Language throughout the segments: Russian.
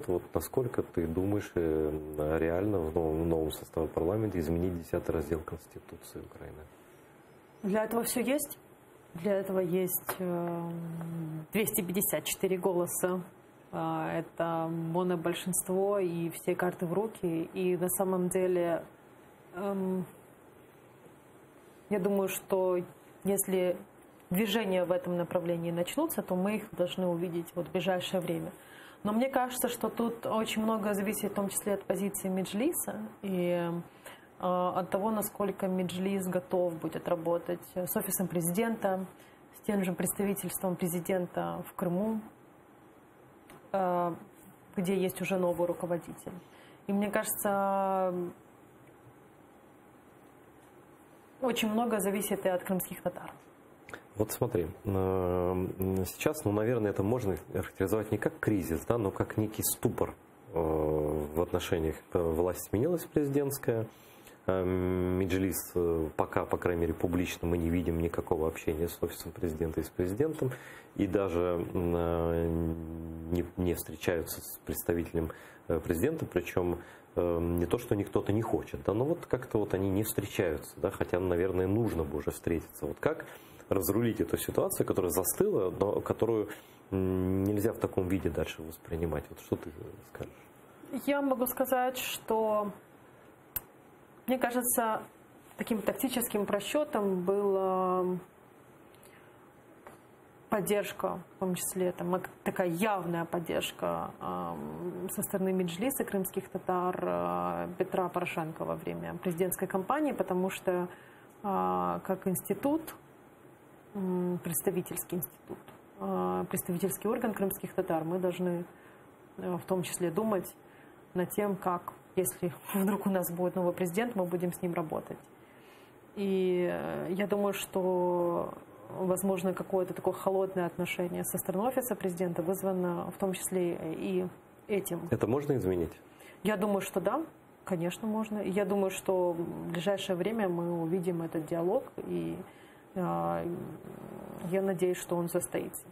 Вот насколько ты думаешь, реально в новом составе парламента изменить 10-й раздел Конституции Украины? Для этого все есть. Для этого есть 254 голоса. Это монобольшинство и все карты в руки. И на самом деле, я думаю, что если движения в этом направлении начнутся, то мы их должны увидеть вот в ближайшее время. Но мне кажется, что тут очень много зависит, в том числе от позиции Меджлиса и от того, насколько Меджлис готов будет работать с офисом президента, с тем же представительством президента в Крыму, где есть уже новый руководитель. И мне кажется, очень много зависит и от крымских татар. Вот смотри, сейчас, наверное, это можно характеризовать не как кризис, да, но как некий ступор в отношениях. Власть сменилась президентская, Меджлис пока, по крайней мере, публично мы не видим никакого общения с офисом президента и с президентом, и даже не встречаются с представителем президента, причем не то, что кто-то не хочет, да, но вот как-то вот они не встречаются, да, хотя, наверное, нужно бы уже встретиться. Вот как разрулить эту ситуацию, которая застыла, но которую нельзя в таком виде дальше воспринимать? Вот что ты скажешь? Я могу сказать, что, мне кажется, таким тактическим просчетом была поддержка, в том числе такая явная поддержка со стороны Меджлиса, крымских татар, Петра Порошенко во время президентской кампании, потому что как институт, представительский институт, представительский орган крымских татар, мы должны в том числе думать над тем, как, если вдруг у нас будет новый президент, мы будем с ним работать. И я думаю, что, возможно, какое-то такое холодное отношение со стороны офиса президента вызвано в том числе и этим. Это можно изменить? Я думаю, что да, конечно, можно. И я думаю, что в ближайшее время мы увидим этот диалог, и я надеюсь, что он состоится.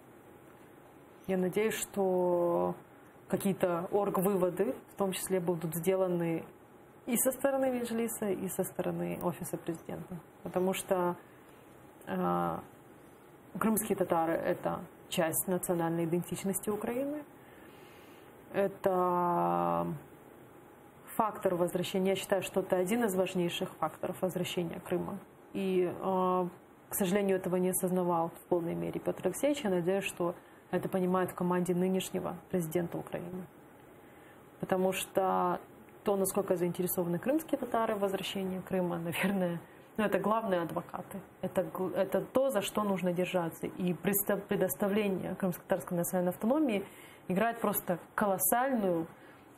Я надеюсь, что какие-то оргвыводы, в том числе, будут сделаны и со стороны Меджлиса, и со стороны офиса президента. Потому что крымские татары – это часть национальной идентичности Украины. Это фактор возвращения. Я считаю, что это один из важнейших факторов возвращения Крыма. И, к сожалению, этого не осознавал в полной мере Петр Алексеевич. Я надеюсь, что это понимает в команде нынешнего президента Украины. Потому что то, насколько заинтересованы крымские татары в возвращении Крыма, наверное, это главные адвокаты. Это то, за что нужно держаться. И предоставление крымско-татарской национальной автономии играет просто колоссальную,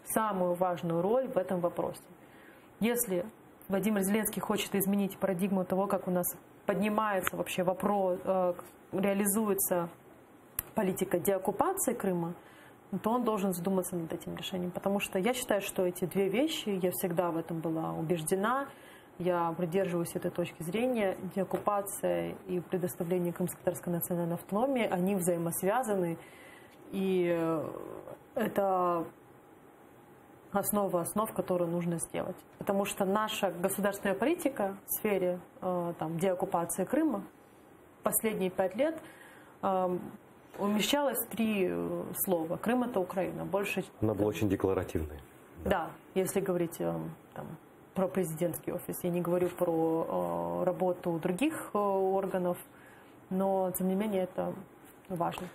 самую важную роль в этом вопросе. Если Владимир Зеленский хочет изменить парадигму того, как у нас поднимается вообще вопрос, реализуется политика деоккупации Крыма, то он должен задуматься над этим решением. Потому что я считаю, что эти две вещи, я всегда в этом была убеждена, я придерживаюсь этой точки зрения, деоккупация и предоставление крымско-татарской национальной автономии, они взаимосвязаны, и это основа основ, которую нужно сделать. Потому что наша государственная политика в сфере деоккупации Крыма последние 5 лет умещалась в 3 слова. Крым – это Украина. Больше... Она была очень декларативной. Да, если говорить про президентский офис. Я не говорю про работу других органов, но, тем не менее, это важно.